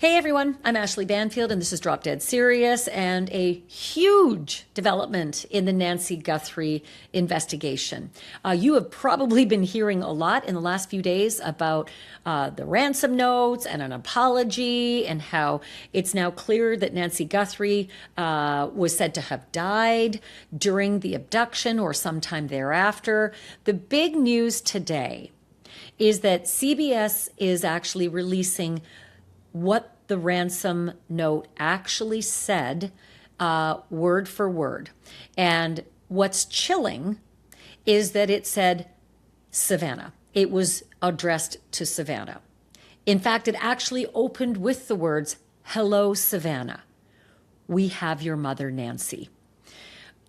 Hey everyone, I'm Ashleigh Banfield and this is Drop Dead Serious, and a huge development in the Nancy Guthrie investigation. You have probably been hearing a lot in the last few days about the ransom notes and an apology, and how it's now clear that Nancy Guthrie was said to have died during the abduction or sometime thereafter. The big news today is that CBS is actually releasing what the ransom note actually said, word for word. And what's chilling is that it said Savannah. It was addressed to Savannah. In fact, it actually opened with the words, "Hello, Savannah. We have your mother, Nancy."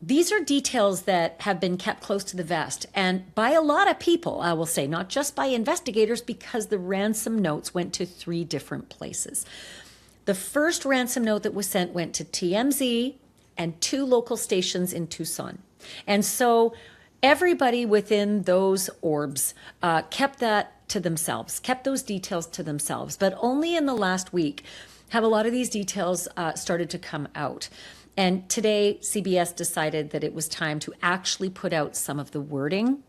These are details that have been kept close to the vest, and by a lot of people, I will say, not just by investigators, because the ransom notes went to 3 different places. The first ransom note that was sent went to TMZ and 2 local stations in Tucson. And so everybody within those orbs kept that to themselves, kept those details to themselves. But only in the last week have a lot of these details started to come out. And today, CBS decided that it was time to actually put out some of the wording.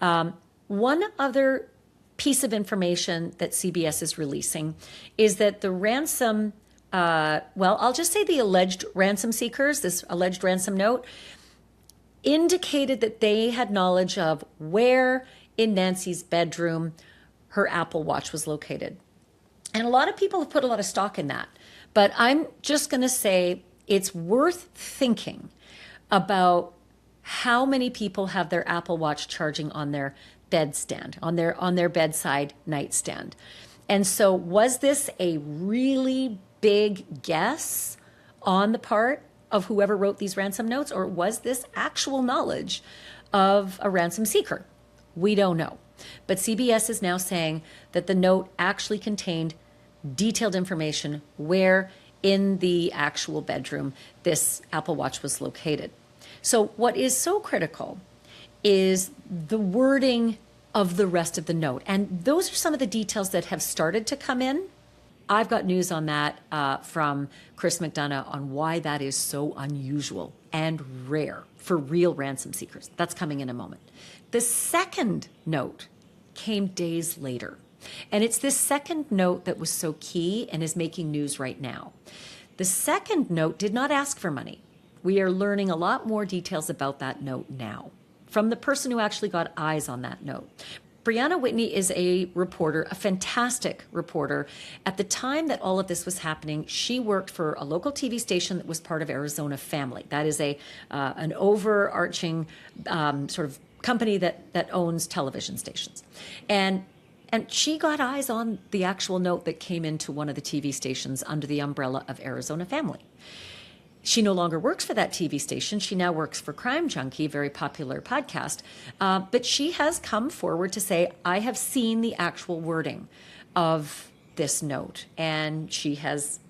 One other piece of information that CBS is releasing is that the ransom, I'll just say the alleged ransom seekers, this alleged ransom note, indicated that they had knowledge of where in Nancy's bedroom her Apple Watch was located. And a lot of people have put a lot of stock in that. But I'm just going to say, it's worth thinking about how many people have their Apple Watch charging on their bedstand, on their bedside nightstand. And so was this a really big guess on the part of whoever wrote these ransom notes, or was this actual knowledge of a ransom seeker? We don't know. But CBS is now saying that the note actually contained detailed information where in the actual bedroom this Apple Watch was located. So what is so critical is the wording of the rest of the note. And those are some of the details that have started to come in. I've got news on that from Chris McDonough on why that is so unusual and rare for real ransom seekers. That's coming in a moment. The second note came days later. And it's this second note that was so key and is making news right now. The second note did not ask for money. We are learning a lot more details about that note now from the person who actually got eyes on that note. Brianna Whitney is a reporter, a fantastic reporter. At the time that all of this was happening, she worked for a local TV station that was part of Arizona Family. That is an overarching sort of company that owns television stations. And she got eyes on the actual note that came into one of the TV stations under the umbrella of Arizona Family. She no longer works for that TV station. She now works for Crime Junkie, a very popular podcast. But she has come forward to say, I have seen the actual wording of this note. And she has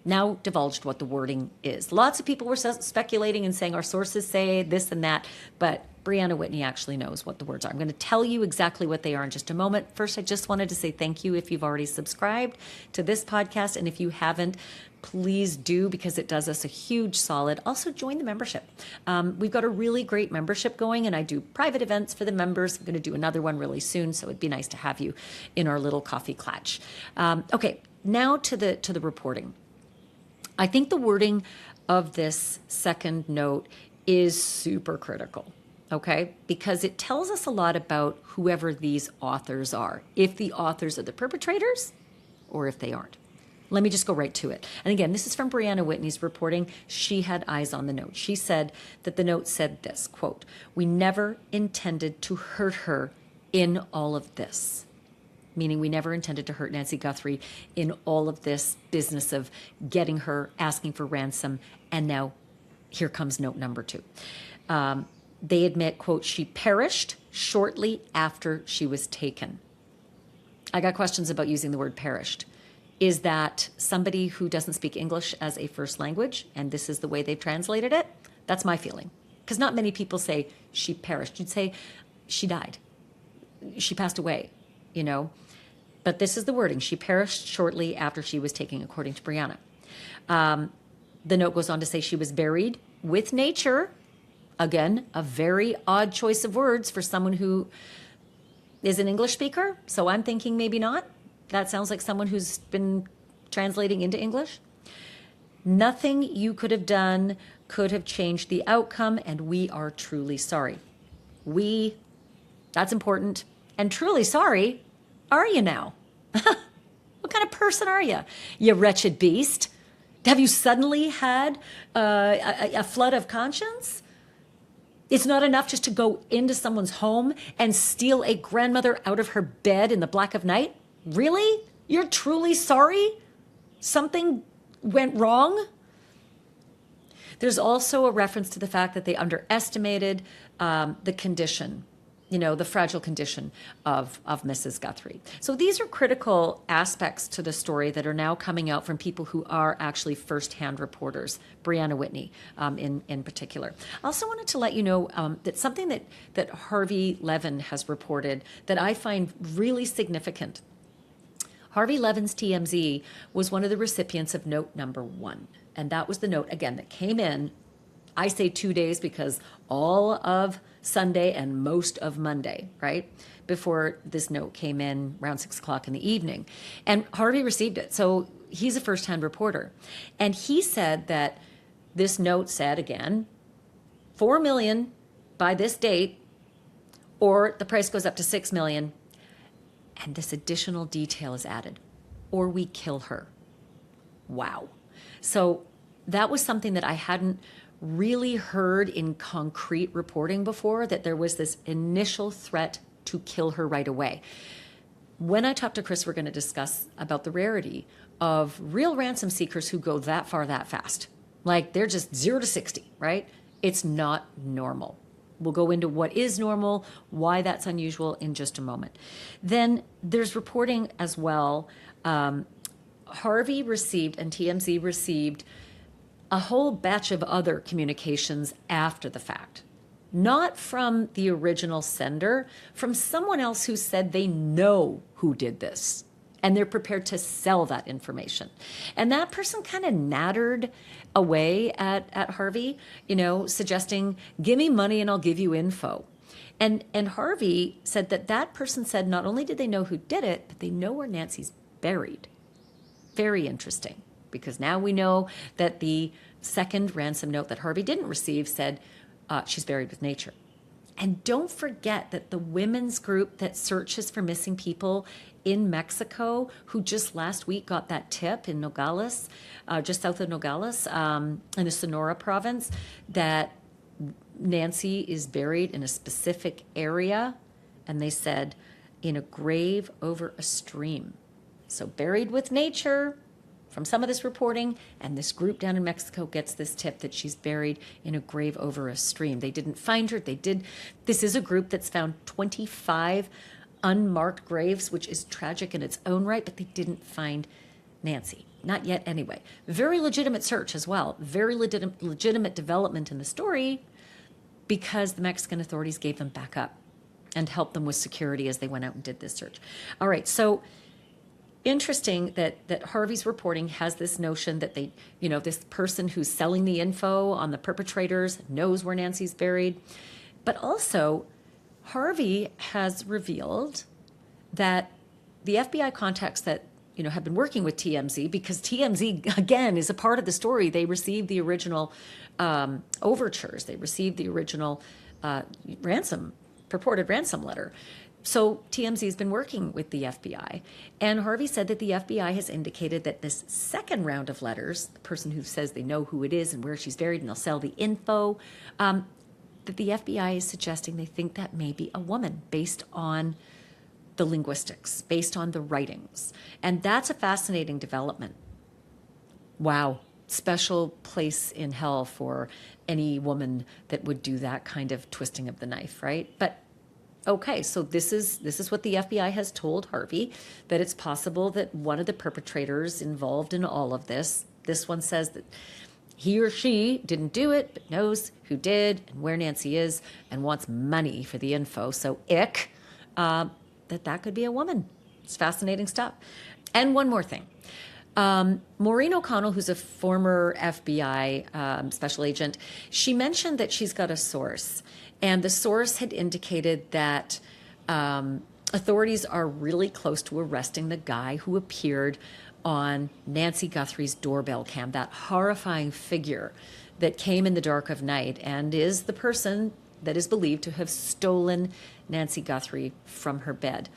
now divulged what the wording is. Lots of people were speculating and saying our sources say this and that, but Brianna Whitney actually knows what the words are. I'm going to tell you exactly what they are in just a moment. First, I just wanted to say thank you if you've already subscribed to this podcast. And if you haven't, please do, because it does us a huge solid. Also, join the membership. We've got a really great membership going, and I do private events for the members. I'm going to do another one really soon, so it'd be nice to have you in our little coffee clutch. Okay, now to the reporting. I think the wording of this second note is super critical, okay? Because it tells us a lot about whoever these authors are, if the authors are the perpetrators or if they aren't. Let me just go right to it. And again, this is from Brianna Whitney's reporting. She had eyes on the note. She said that the note said this, quote, "We never intended to hurt her in all of this." Meaning we never intended to hurt Nancy Guthrie in all of this business of getting her, asking for ransom, and now here comes note number 2. They admit, quote, "She perished shortly after she was taken." I got questions about using the word perished. Is that somebody who doesn't speak English as a first language, and this is the way they've translated it? That's my feeling. Because not many people say she perished. You'd say she died. She passed away, you know. But this is the wording. She perished shortly after she was taken, according to Brianna. The note goes on to say she was buried with nature. Again, a very odd choice of words for someone who is an English speaker. So I'm thinking maybe not. That sounds like someone who's been translating into English. Nothing you could have done could have changed the outcome, and we are truly sorry. That's important. And truly sorry, are you now? What kind of person are you? You wretched beast. Have you suddenly had a flood of conscience? It's not enough just to go into someone's home and steal a grandmother out of her bed in the black of night? Really? You're truly sorry? Something went wrong? There's also a reference to the fact that they underestimated the condition, the fragile condition of Mrs. Guthrie. So these are critical aspects to the story that are now coming out from people who are actually firsthand reporters, Brianna Whitney in particular. I also wanted to let you know that something that Harvey Levin has reported that I find really significant. Harvey Levin's TMZ was one of the recipients of note number 1. And that was the note, again, that came in, I say 2 days because all of Sunday and most of Monday, right, before this note came in around 6 o'clock in the evening. And Harvey received it. So he's a first-hand reporter. And he said that this note said, again, $4 million by this date, or the price goes up to $6 million. And this additional detail is added, or we kill her. Wow. So that was something that I hadn't really heard in concrete reporting before, that there was this initial threat to kill her right away. When I talk to Chris, we're going to discuss about the rarity of real ransom seekers who go that far that fast. Like they're just 0 to 60, right? It's not normal. We'll go into what is normal, why that's unusual in just a moment. Then there's reporting as well. Harvey received and TMZ received a whole batch of other communications after the fact. Not from the original sender, from someone else who said they know who did this and they're prepared to sell that information. And that person kind of nattered away at Harvey, suggesting, give me money and I'll give you info. And Harvey said that person said not only did they know who did it, but they know where Nancy's buried. Very interesting, because now we know that the second ransom note that Harvey didn't receive said she's buried with nature. And don't forget that the women's group that searches for missing people in Mexico, who just last week got that tip in Nogales, just south of Nogales, in the Sonora province, that Nancy is buried in a specific area, and they said in a grave over a stream. So buried with nature from some of this reporting, and this group down in Mexico gets this tip that she's buried in a grave over a stream. They didn't find her. This is a group that's found 25 unmarked graves, which is tragic in its own right, but they didn't find Nancy. Not yet anyway. Very legitimate search as well. Very legitimate development in the story, because the Mexican authorities gave them backup and helped them with security as they went out and did this search. All right, so interesting that Harvey's reporting has this notion that this person who's selling the info on the perpetrators knows where Nancy's buried. But also, Harvey has revealed that the FBI contacts that have been working with TMZ, because TMZ, again, is a part of the story. They received the original overtures. They received the original purported ransom letter. So TMZ has been working with the FBI. And Harvey said that the FBI has indicated that this second round of letters, the person who says they know who it is and where she's buried and they'll sell the info, that the FBI is suggesting they think that may be a woman based on the linguistics, based on the writings. And that's a fascinating development. Wow. Special place in hell for any woman that would do that kind of twisting of the knife, right? But okay, so this is what the FBI has told Harvey, that it's possible that one of the perpetrators involved in all of this one says that he or she didn't do it, but knows who did and where Nancy is and wants money for the info. So that could be a woman. It's fascinating stuff. And one more thing. Maureen O'Connell, who's a former FBI special agent, she mentioned that she's got a source. And the source had indicated that authorities are really close to arresting the guy who appeared on Nancy Guthrie's doorbell cam, that horrifying figure that came in the dark of night and is the person that is believed to have stolen Nancy Guthrie from her bed.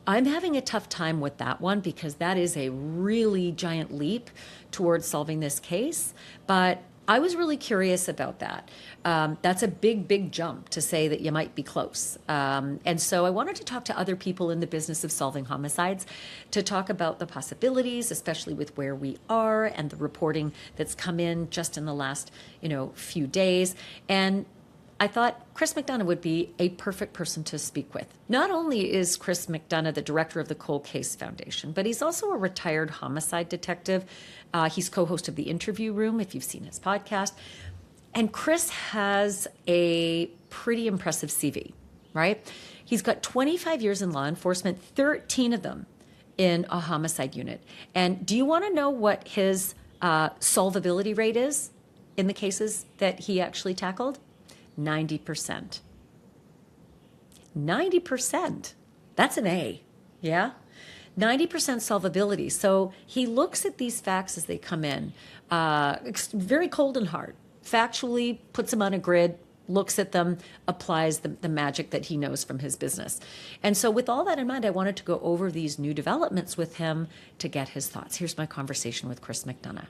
I'm having a tough time with that one because that is a really giant leap towards solving this case. But I was really curious about that. That's a big, big jump to say that you might be close. And so I wanted to talk to other people in the business of solving homicides to talk about the possibilities, especially with where we are and the reporting that's come in just in the last, few days. And I thought Chris McDonough would be a perfect person to speak with. Not only is Chris McDonough the director of the Cold Case Foundation, but he's also a retired homicide detective. He's co-host of The Interview Room, if you've seen his podcast. And Chris has a pretty impressive CV, right? He's got 25 years in law enforcement, 13 of them in a homicide unit. And do you want to know what his solvability rate is in the cases that he actually tackled? 90%. 90%. That's an A. Yeah? 90% solvability. So he looks at these facts as they come in, very cold and hard, factually puts them on a grid, looks at them, applies the magic that he knows from his business. And so with all that in mind, I wanted to go over these new developments with him to get his thoughts. Here's my conversation with Chris McDonough.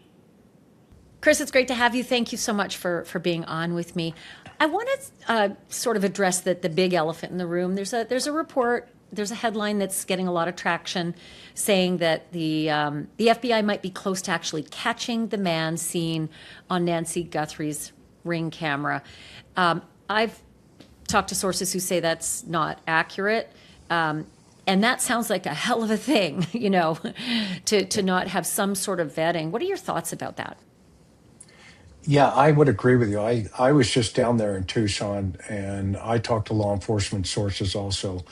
Chris, it's great to have you. Thank you so much for being on with me. I want to sort of address the big elephant in the room. There's a report, there's a headline that's getting a lot of traction saying that the FBI might be close to actually catching the man seen on Nancy Guthrie's Ring camera. I've talked to sources who say that's not accurate. And that sounds like a hell of a thing, to not have some sort of vetting. What are your thoughts about that? Yeah, I would agree with you. I was just down there in Tucson, and I talked to law enforcement sources also,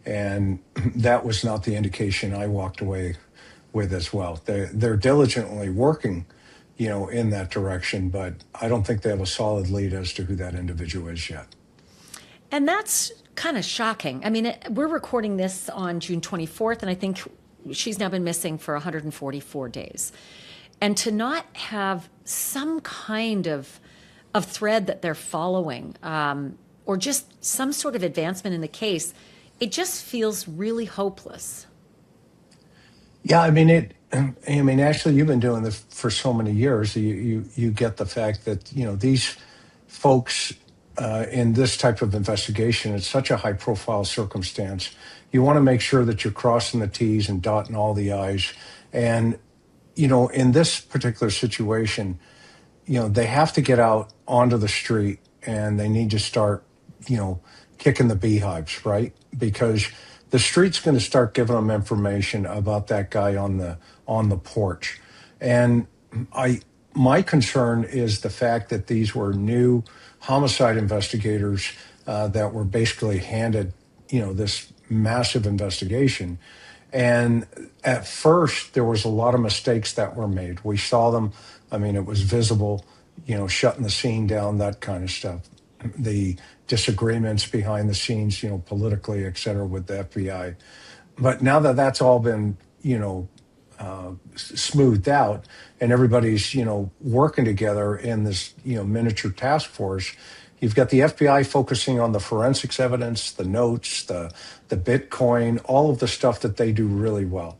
and that was not the indication I walked away with as well. They're diligently working, in that direction, but I don't think they have a solid lead as to who that individual is yet. And that's kind of shocking. I mean, we're recording this on June 24th, and I think she's now been missing for 144 days. And to not have some kind of thread that they're following, or just some sort of advancement in the case, it just feels really hopeless. Yeah, Ashleigh, you've been doing this for so many years. You get the fact that these folks in this type of investigation, it's such a high-profile circumstance. You want to make sure that you're crossing the T's and dotting all the I's, and in this particular situation, they have to get out onto the street and they need to start, kicking the beehives, right? Because the street's going to start giving them information about that guy on the porch. And my concern is the fact that these were new homicide investigators that were basically handed, this massive investigation. And at first, there was a lot of mistakes that were made. We saw them. It was visible, shutting the scene down, that kind of stuff. The disagreements behind the scenes, politically, et cetera, with the FBI. But now that that's all been, smoothed out and everybody's, working together in this, miniature task force, you've got the FBI focusing on the forensics evidence, the notes, the Bitcoin, all of the stuff that they do really well.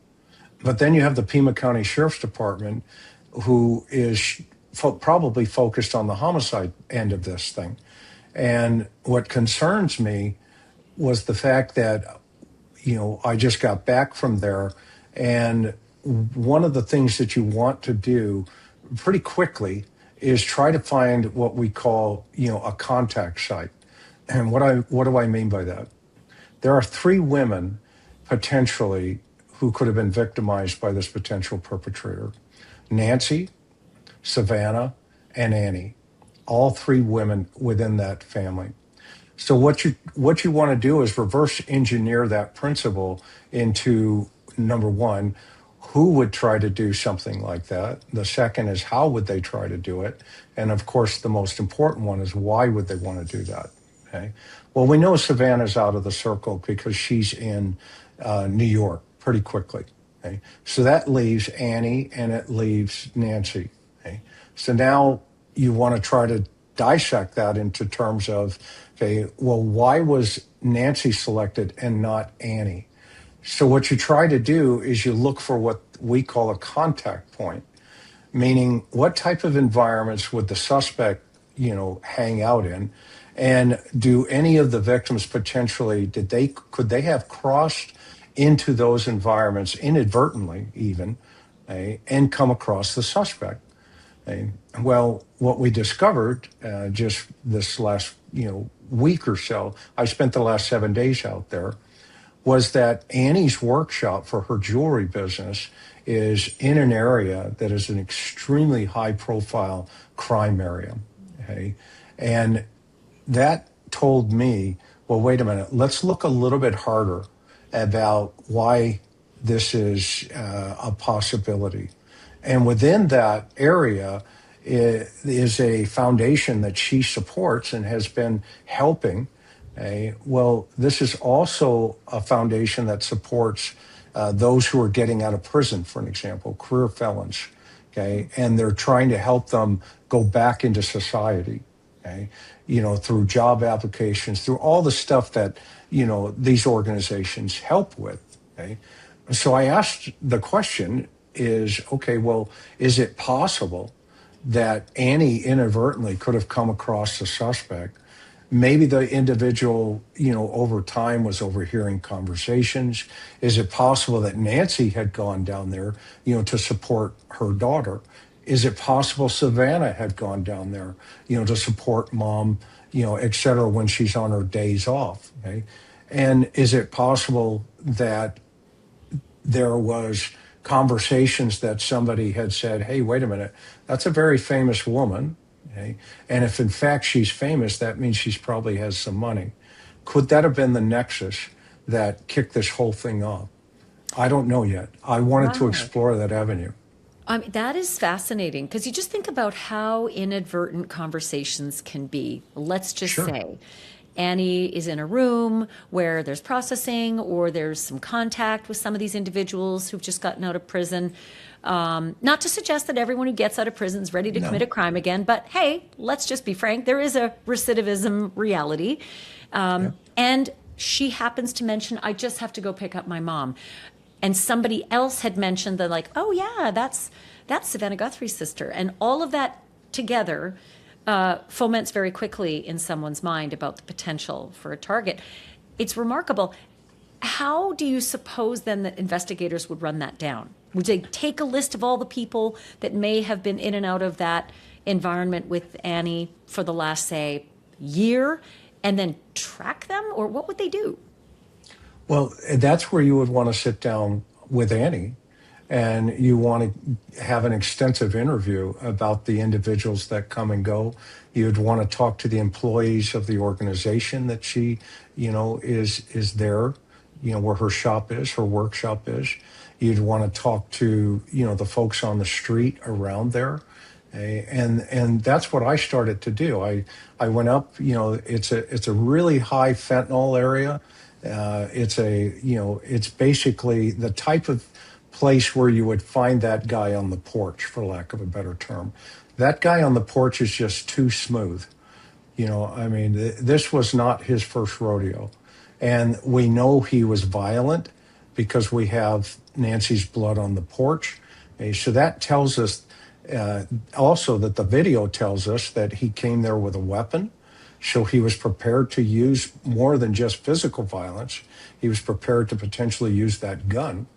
But then you have the Pima County Sheriff's Department, who is probably focused on the homicide end of this thing. And what concerns me was the fact that, I just got back from there, and one of the things that you want to do pretty quickly is try to find what we call, a contact site. And what do I mean by that? There are 3 women potentially who could have been victimized by this potential perpetrator: Nancy, Savannah, and Annie. All 3 women within that family. So what you want to do is reverse engineer that principle into, number one, who would try to do something like that? The second is, how would they try to do it? And of course, the most important one is, why would they want to do that? Okay. Well, we know Savannah's out of the circle because she's in New York pretty quickly. Okay. So that leaves Annie and it leaves Nancy. Okay. So now you want to try to dissect that into terms of, okay, well, why was Nancy selected and not Annie? So what you try to do is you look for what we call a contact point, meaning what type of environments would the suspect, hang out in, and do any of the victims potentially, could they have crossed into those environments inadvertently even, and come across the suspect? Well, what we discovered just this last week or so, I spent the last 7 days out there, was that Annie's workshop for her jewelry business is in an area that is an extremely high profile crime area. Okay? And that told me, well, wait a minute, let's look a little bit harder about why this is a possibility. And within that area is a foundation that she supports and has been helping. Well, this is also a foundation that supports those who are getting out of prison, for an example, career felons. Okay, and they're trying to help them go back into society. Okay, through job applications, through all the stuff that these organizations help with. Okay, so I asked the question is, okay, well, is it possible that Annie inadvertently could have come across the suspect? Maybe the individual, over time was overhearing conversations. Is it possible that Nancy had gone down there, to support her daughter? Is it possible Savannah had gone down there, to support mom, et cetera, when she's on her days off? Okay? And is it possible that there was conversations that somebody had said, hey, wait a minute, that's a very famous woman. Okay? And if in fact she's famous, that means she's probably has some money. Could that have been the nexus that kicked this whole thing off? I don't know yet. I wanted to explore that avenue. That is fascinating because you just think about how inadvertent conversations can be. Let's just say Annie is in a room where there's processing or there's some contact with some of these individuals who've just gotten out of prison. Not to suggest that everyone who gets out of prison is ready to commit a crime again, but hey, let's just be frank, there is a recidivism reality. And she happens to mention, I just have to go pick up my mom. And somebody else had mentioned that, like, oh yeah, that's Savannah Guthrie's sister. And all of that together foments very quickly in someone's mind about the potential for a target. It's remarkable. How do you suppose then that investigators would run that down? Would they take a list of all the people that may have been in and out of that environment with Annie for the last, say, year and then track them? Or what would they do? Well, that's where you would want to sit down with Annie and you want to have an extensive interview about the individuals that come and go. You'd want to talk to the employees of the organization that she, is there, where her shop is, her workshop is. You'd want to talk to, the folks on the street around there. And that's what I started to do. I went up, it's a really high fentanyl area. It's basically the type of place where you would find that guy on the porch, for lack of a better term. That guy on the porch is just too smooth. This was not his first rodeo. And we know he was violent because we have Nancy's blood on the porch. So that tells us also that the video tells us that he came there with a weapon. So he was prepared to use more than just physical violence. He was prepared to potentially use that gun.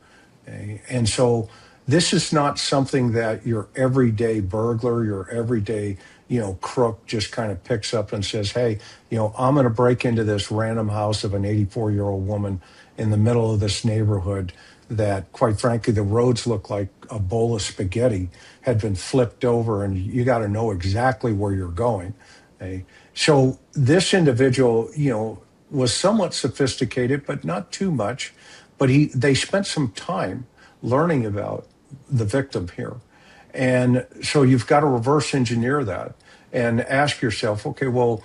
And so this is not something that your everyday burglar, your everyday, crook just kind of picks up and says, hey, I'm going to break into this random house of an 84-year-old woman in the middle of this neighborhood that, quite frankly, the roads look like a bowl of spaghetti had been flipped over and you got to know exactly where you're going. So this individual, was somewhat sophisticated, but not too much. But they spent some time learning about the victim here. And so you've got to reverse engineer that and ask yourself, okay, well,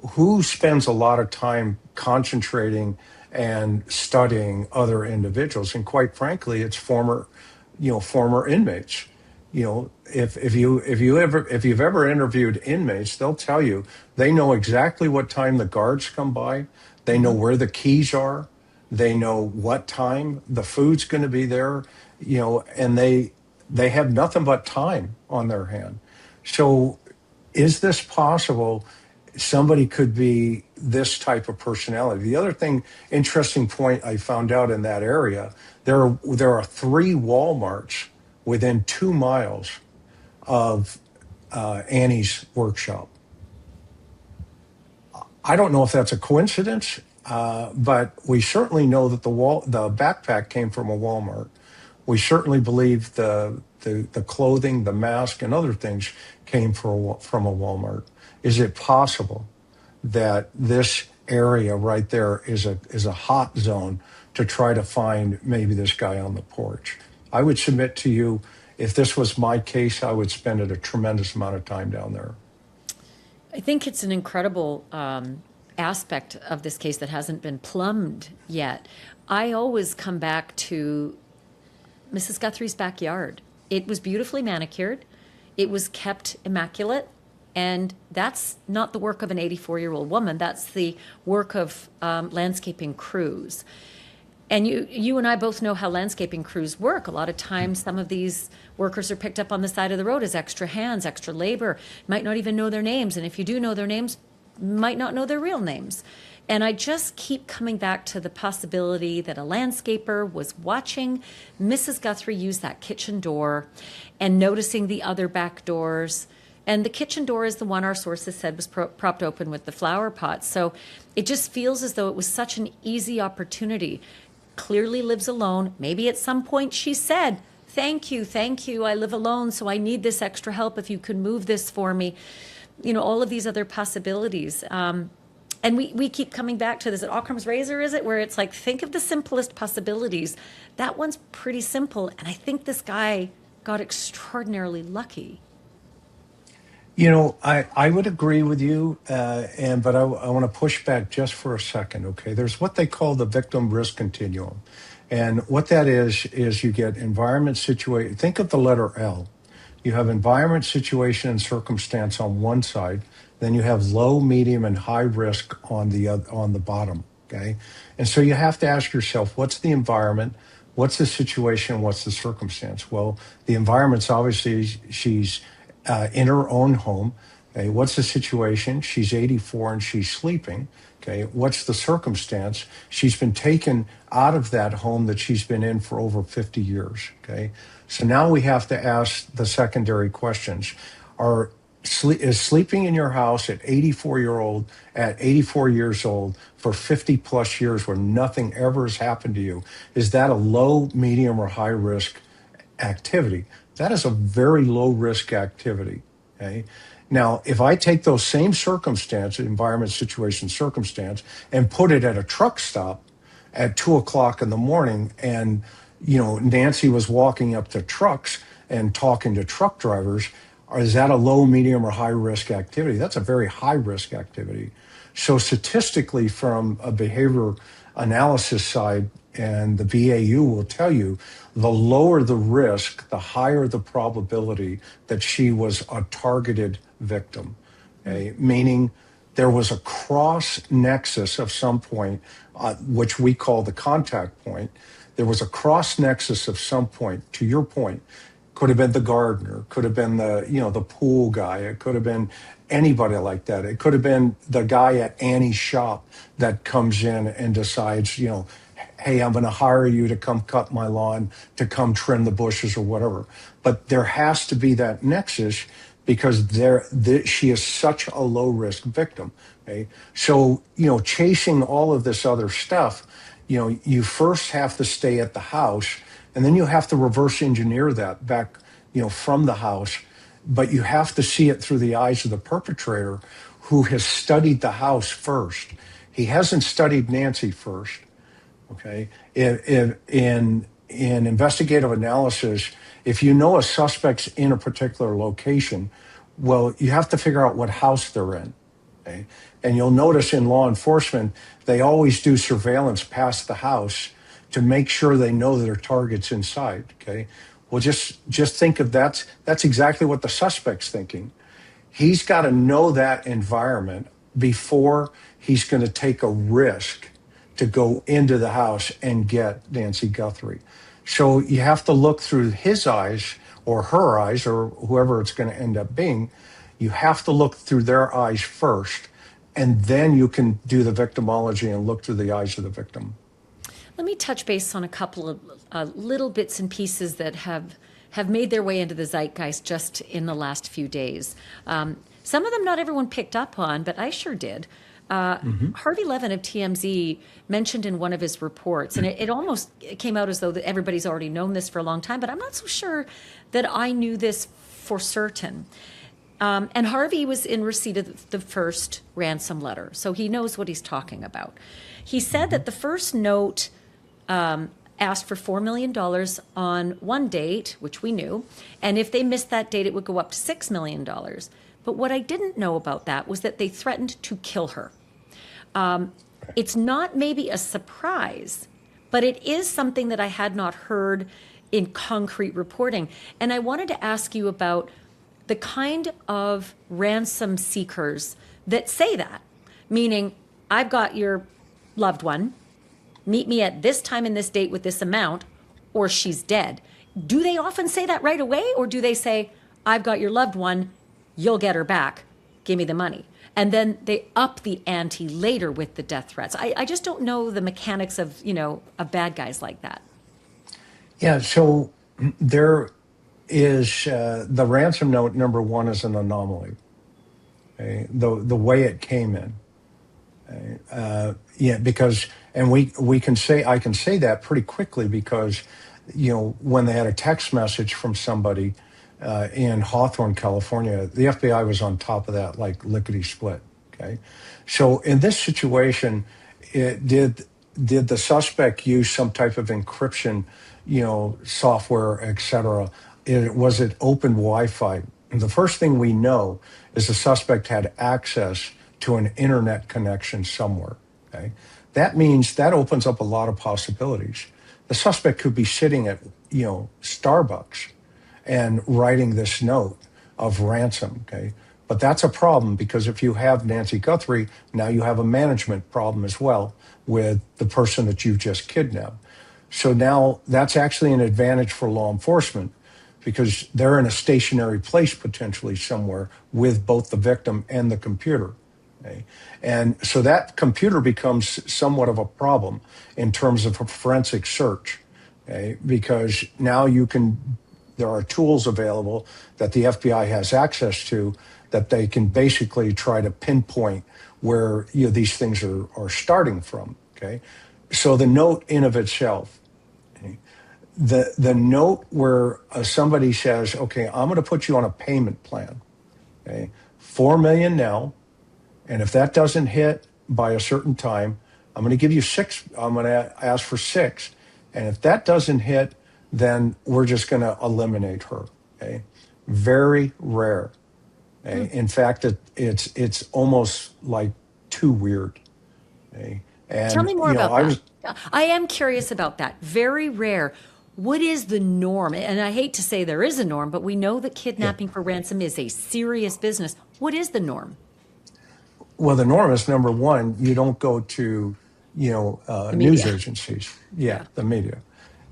who spends a lot of time concentrating and studying other individuals? And quite frankly, it's former inmates. If you've ever interviewed inmates, they'll tell you they know exactly what time the guards come by. They know where the keys are. They know what time the food's going to be there. And they have nothing but time on their hand. So, is this possible? Somebody could be this type of personality. The other interesting point I found out in that area, there are 3 Walmarts within 2 miles of Annie's workshop. I don't know if that's a coincidence, but we certainly know that the backpack came from a Walmart. We certainly believe the clothing, the mask, and other things came from a Walmart. Is it possible that this area right there is a hot zone to try to find maybe this guy on the porch? I would submit to you, if this was my case, I would spend a tremendous amount of time down there. I think it's an incredible aspect of this case that hasn't been plumbed yet. I always come back to Mrs. Guthrie's backyard. It was beautifully manicured. It was kept immaculate. And that's not the work of an 84-year-old woman. That's the work of landscaping crews. And you and I both know how landscaping crews work. A lot of times, some of these workers are picked up on the side of the road as extra hands, extra labor, might not even know their names. And if you do know their names, might not know their real names. And I just keep coming back to the possibility that a landscaper was watching Mrs. Guthrie use that kitchen door and noticing the other back doors. And the kitchen door is the one our sources said was propped open with the flower pots. So it just feels as though it was such an easy opportunity. Clearly lives alone. Maybe at some point she said, thank you, I live alone, so I need this extra help if you can move this for me. All of these other possibilities. And we keep coming back to this. Occam's razor, is it? Where it's like, think of the simplest possibilities. That one's pretty simple. And I think this guy got extraordinarily lucky. I would agree with you, but I want to push back just for a second, okay? There's what they call the victim risk continuum. And what that is you get environment, situation. Think of the letter L. You have environment, situation, and circumstance on one side. Then you have low, medium, and high risk on the bottom, okay? And so you have to ask yourself, what's the environment? What's the situation? What's the circumstance? Well, the environment's obviously she's in her own home. Okay, what's the situation? She's 84 and she's sleeping. Okay, what's the circumstance? She's been taken out of that home that she's been in for over 50 years. Okay, so now we have to ask the secondary questions. Is sleeping in your house at 84 years old for 50 plus years where nothing ever has happened to you, is that a low, medium, or high risk activity? That is a very low risk activity. Okay. Now, if I take those same circumstances, environment, situation, circumstance, and put it at a truck stop at 2:00 in the morning, and Nancy was walking up to trucks and talking to truck drivers, is that a low, medium, or high risk activity? That's a very high risk activity. So statistically, from a behavior analysis side, and the BAU will tell you, the lower the risk, the higher the probability that she was a targeted victim. Okay? Meaning there was a cross nexus of some point, which we call the contact point. There was a cross nexus of some point, to your point. Could have been the gardener, could have been the pool guy, it could have been anybody like that. It could have been the guy at Annie's shop that comes in and decides, hey, I'm going to hire you to come cut my lawn, to come trim the bushes or whatever. But there has to be that nexus because she is such a low risk victim. Okay? So, chasing all of this other stuff, you first have to stay at the house, and then you have to reverse engineer that back, from the house. But you have to see it through the eyes of the perpetrator, who has studied the house first. He hasn't studied Nancy first. Okay. In investigative analysis, if you know a suspect's in a particular location, well, you have to figure out what house they're in. Okay. And you'll notice in law enforcement, they always do surveillance past the house to make sure they know their target's inside. Okay. Well, just think of that's exactly what the suspect's thinking. He's got to know that environment before he's going to take a risk to go into the house and get Nancy Guthrie. So you have to look through his eyes or her eyes or whoever it's going to end up being. You have to look through their eyes first, and then you can do the victimology and look through the eyes of the victim. Let me touch base on a couple of little bits and pieces that have made their way into the zeitgeist just in the last few days. Some of them not everyone picked up on, but I sure did. Harvey Levin of TMZ mentioned in one of his reports, and it almost came out as though that everybody's already known this for a long time, but I'm not so sure that I knew this for certain. And Harvey was in receipt of the first ransom letter, so he knows what he's talking about. He said that the first note asked for $4 million on one date, which we knew, and if they missed that date, it would go up to $6 million. But what I didn't know about that was that they threatened to kill her. It's not maybe a surprise, but it is something that I had not heard in concrete reporting. And I wanted to ask you about the kind of ransom seekers that say that, meaning I've got your loved one, meet me at this time and this date with this amount, or she's dead. Do they often say that right away, or do they say, I've got your loved one, you'll get her back, give me the money? And then they up the ante later with the death threats. I just don't know the mechanics of, of bad guys like that. Yeah, so there is the ransom note number one is an anomaly. Okay? The way it came in. Because we can say I can say that pretty quickly because when they had a text message from somebody in Hawthorne, California, the FBI was on top of that like lickety split. Okay, so in this situation, did the suspect use some type of encryption, software, etc.? Was it open Wi-Fi? And the first thing we know is the suspect had access to an internet connection somewhere. Okay, that means that opens up a lot of possibilities. The suspect could be sitting at Starbucks and writing this note of ransom. Okay, but that's a problem because if you have Nancy Guthrie, now you have a management problem as well with the person that you've just kidnapped. So now that's actually an advantage for law enforcement because they're in a stationary place potentially somewhere with both the victim and the computer. Okay. And so that computer becomes somewhat of a problem in terms of a forensic search, okay? Because now there are tools available that the FBI has access to that they can basically try to pinpoint where these things are starting from, okay? So the note in of itself, okay? The note where somebody says, okay, I'm going to put you on a payment plan, okay? $4 million now. And if that doesn't hit by a certain time, I'm going to give you $6. I'm going to ask for $6. And if that doesn't hit, then we're just going to eliminate her. Okay, very rare. Okay? In fact, it's almost like too weird. Okay? And tell me more about that. I am curious about that. Very rare. What is the norm? And I hate to say there is a norm, but we know that kidnapping for ransom is a serious business. What is the norm? Well, the norm is number one, you don't go to, news agencies. Yeah, the media.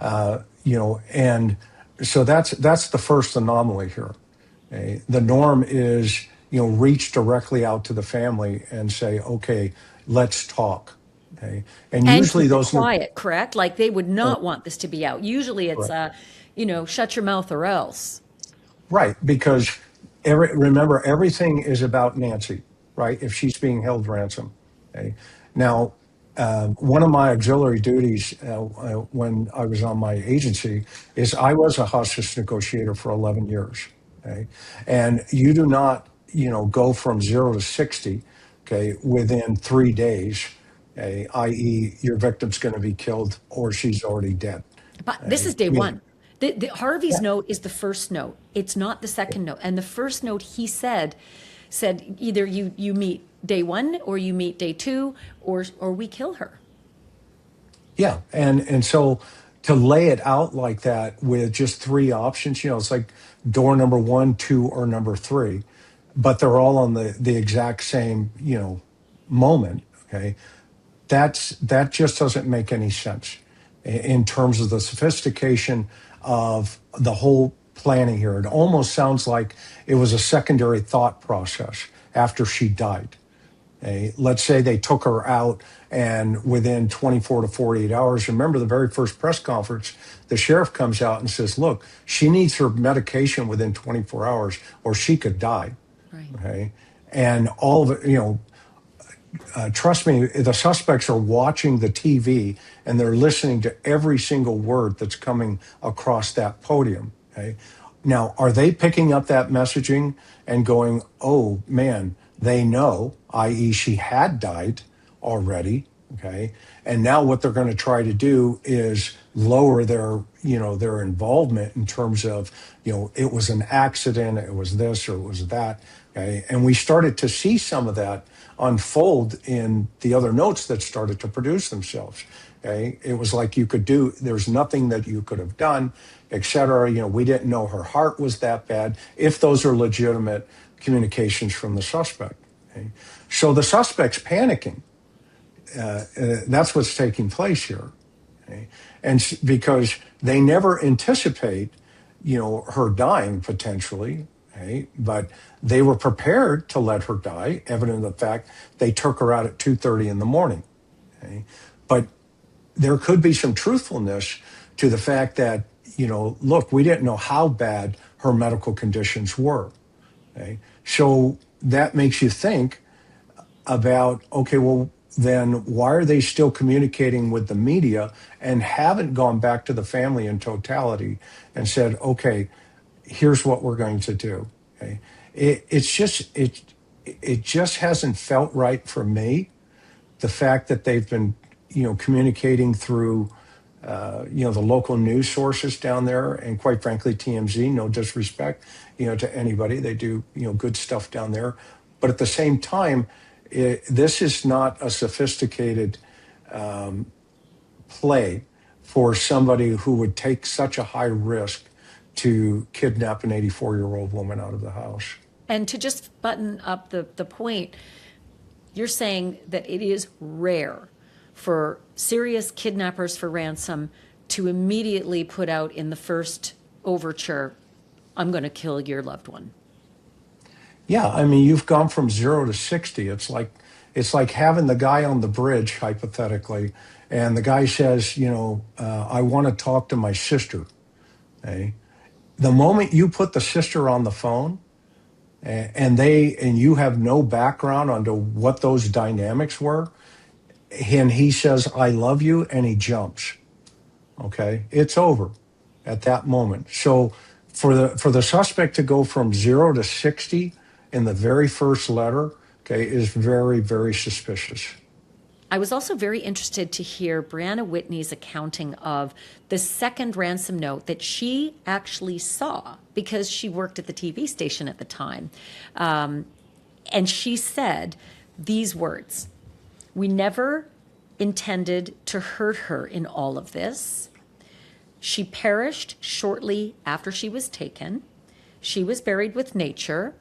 And so that's the first anomaly here. Okay? The norm is, reach directly out to the family and say, okay, let's talk. Okay. And usually keep those it quiet, correct? Like they would not want this to be out. Usually it's, shut your mouth or else. Right. Because remember, everything is about Nancy. Right, if she's being held ransom. Okay. Now, one of my auxiliary duties when I was on my agency is I was a hostage negotiator for 11 years. Okay, and you do not go from 0 to 60, okay, within 3 days, okay, i.e., your victim's going to be killed or she's already dead. But this is day I mean, one. The Harvey's yeah, note is the first note. It's not the second note. And the first note he said either you meet day one or you meet day two or we kill her. yeah, and so to lay it out like that with just three options, it's like door number 1, 2, or number 3, but they're all on the exact same moment. Okay, that just doesn't make any sense in terms of the sophistication of the whole planning here. It almost sounds like it was a secondary thought process after she died. Okay? Let's say they took her out, and within 24 to 48 hours, remember the very first press conference, the sheriff comes out and says, look, she needs her medication within 24 hours or she could die. Right. Okay. And all of it, trust me, the suspects are watching the TV and they're listening to every single word that's coming across that podium. Okay. Now, are they picking up that messaging and going, oh man, they know, i.e., she had died already. Okay. And now what they're going to try to do is lower their involvement in terms of, it was an accident, it was this or it was that. Okay. And we started to see some of that unfold in the other notes that started to produce themselves. Okay. It was like there's nothing that you could have done, et cetera. We didn't know her heart was that bad, if those are legitimate communications from the suspect. Okay. So the suspect's panicking. That's what's taking place here. Okay. And because they never anticipate, her dying potentially. Okay, but they were prepared to let her die, evident in the fact they took her out at 2:30 in the morning. Okay, but there could be some truthfulness to the fact that, look, we didn't know how bad her medical conditions were. Okay, so that makes you think about, okay, well, then why are they still communicating with the media and haven't gone back to the family in totality and said, okay, here's what we're going to do. Okay. It just hasn't felt right for me. The fact that they've been, communicating through, the local news sources down there, and quite frankly, TMZ, no disrespect, to anybody. They do, good stuff down there. But at the same time, this is not a sophisticated play for somebody who would take such a high risk to kidnap an 84-year-old woman out of the house. And to just button up the point, you're saying that it is rare for serious kidnappers for ransom to immediately put out in the first overture, I'm going to kill your loved one. Yeah, I mean, you've gone from 0 to 60. It's like having the guy on the bridge, hypothetically, and the guy says, I want to talk to my sister. Okay? The moment you put the sister on the phone and you have no background onto what those dynamics were, and he says, I love you, and he jumps. Okay, it's over at that moment. So for the suspect to go from 0 to 60 in the very first letter, okay, is very, very suspicious. I was also very interested to hear Brianna Whitney's accounting of the second ransom note that she actually saw because she worked at the TV station at the time. And she said these words: we never intended to hurt her in all of this. She perished shortly after she was taken. She was buried with nature.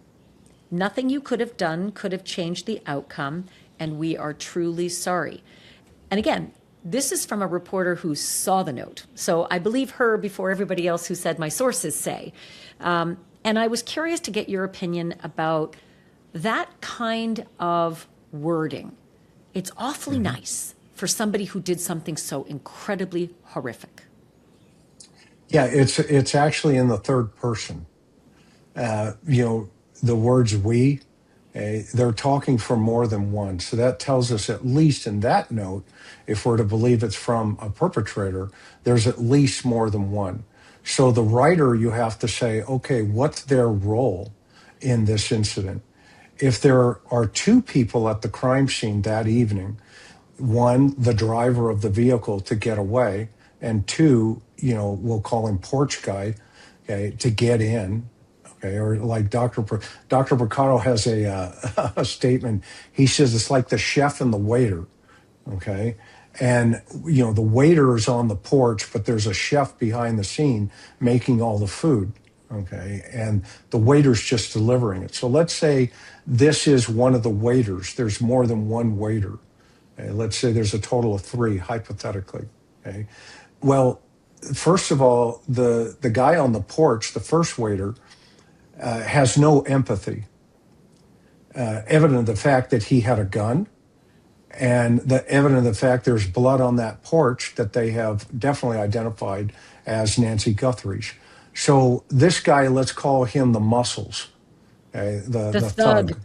Nothing you could have done could have changed the outcome, and we are truly sorry. And again, this is from a reporter who saw the note. So I believe her before everybody else who said my sources say. And I was curious to get your opinion about that kind of wording. It's awfully nice for somebody who did something so incredibly horrific. Yeah, it's actually in the third person. The words we, they're talking for more than one. So that tells us, at least in that note, if we're to believe it's from a perpetrator, there's at least more than one. So the writer, you have to say, okay, what's their role in this incident? if there are two people at the crime scene that evening, one, the driver of the vehicle to get away, and two, we'll call him porch guy, okay, to get in, okay, or like Dr. Mercado has a statement. He says it's like the chef and the waiter, okay, and the waiter is on the porch, but there's a chef behind the scene making all the food, okay, and the waiter's just delivering it. So let's say this is one of the waiters. There's more than one waiter. Okay, let's say there's a total of three, hypothetically. Okay. Well, first of all, the guy on the porch, the first waiter, has no empathy, evident of the fact that he had a gun, and evident of the fact there's blood on that porch that they have definitely identified as Nancy Guthrie's. So this guy, let's call him the muscles, okay, the thug.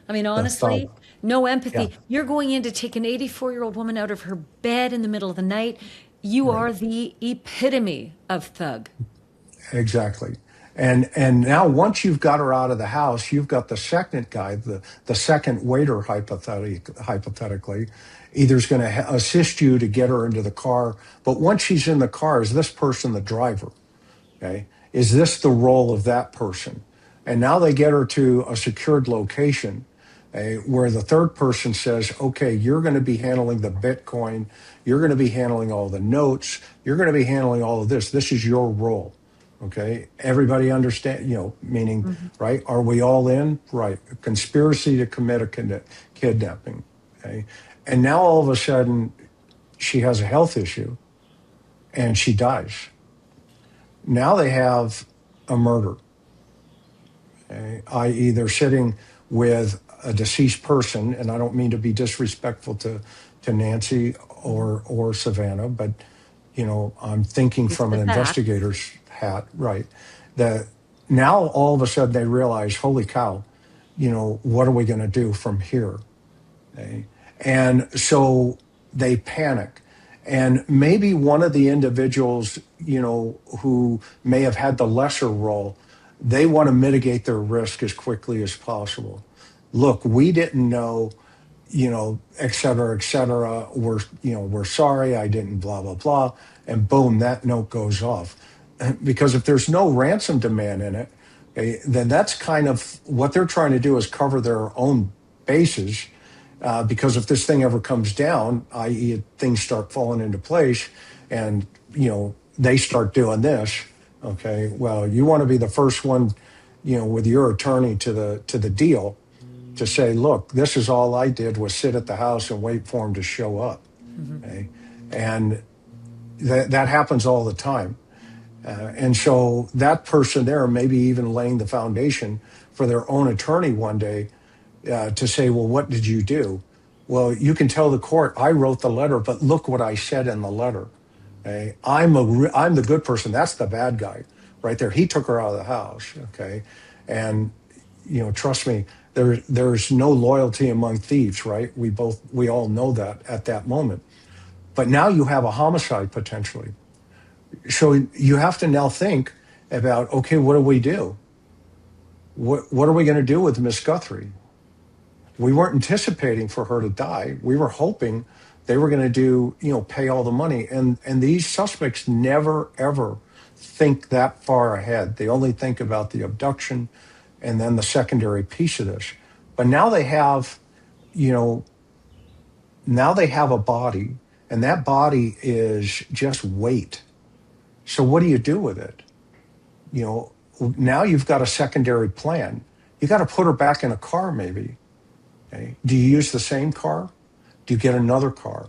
I mean, the honestly, thug. no empathy. Yeah, You're going in to take an 84-year-old woman out of her bed in the middle of the night. You right. are the epitome of thug. Exactly. And now once you've got her out of the house, you've got the second guy, the second waiter hypothetically, either is going to assist you to get her into the car. But once she's in the car, is this person the driver? Okay. Is this the role of that person? And now they get her to a secured location, where the third person says, okay, you're going to be handling the Bitcoin. You're going to be handling all the notes. You're going to be handling all of this. This is your role. Okay. Everybody understand, meaning, right? Are we all in? Right. A conspiracy to commit a kidnapping. Okay. And now all of a sudden she has a health issue and she dies. Now they have a murder, okay? I.e. they're sitting with a deceased person, and I don't mean to be disrespectful to Nancy or Savannah, but, I'm thinking It's from the an fact. investigator's hat, right? That now all of a sudden they realize, holy cow, what are we going to do from here? Okay? And so they panic. And maybe one of the individuals, who may have had the lesser role, they want to mitigate their risk as quickly as possible. Look, we didn't know, et cetera, et cetera. We're sorry, I didn't, blah, blah, blah. And boom, that note goes off. Because if there's no ransom demand in it, okay, then that's kind of what they're trying to do is cover their own bases. Because if this thing ever comes down, i.e. things start falling into place and, they start doing this, okay, well, you want to be the first one, with your attorney to the deal to say, look, this is all I did was sit at the house and wait for him to show up. Okay? And that happens all the time. And so that person there maybe even laying the foundation for their own attorney one day to say, well, what did you do? Well, you can tell the court, I wrote the letter, but look what I said in the letter. Okay? I'm the good person. That's the bad guy right there. He took her out of the house. Okay. And, trust me, there's no loyalty among thieves, right? We all know that at that moment. But now you have a homicide potentially. So you have to now think about, okay, what do we do? What are we going to do with Miss Guthrie? We weren't anticipating for her to die. We were hoping they were going to pay all the money. And these suspects never, ever think that far ahead. They only think about the abduction and then the secondary piece of this. But now they have, now they have a body, and that body is just weight. So what do you do with it? Now you've got a secondary plan. You got to put her back in a car maybe. Okay. Do you use the same car? Do you get another car?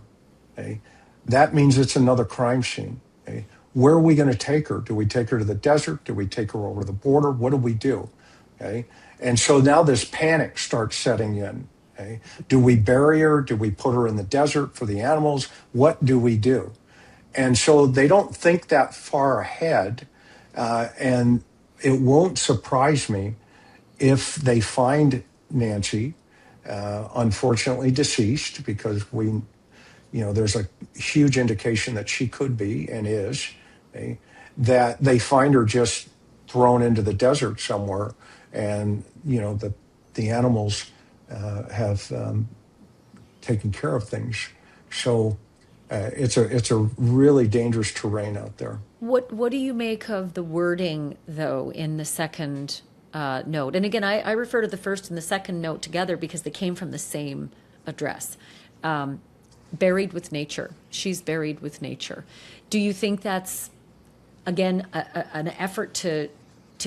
Okay. That means it's another crime scene. Okay. Where are we going to take her? Do we take her to the desert? Do we take her over the border? What do we do? Okay. And so now this panic starts setting in. Okay. Do we bury her? Do we put her in the desert for the animals? What do we do? And so they don't think that far ahead. And it won't surprise me if they find Nancy, unfortunately deceased, because there's a huge indication that she could be and is, okay, that they find her just thrown into the desert somewhere, and the animals have taken care of things. So it's a really dangerous terrain out there. What do you make of the wording, though, in the second note? And again, I refer to the first and the second note together because they came from the same address. Buried with nature. She's buried with nature. Do you think that's, again, an effort to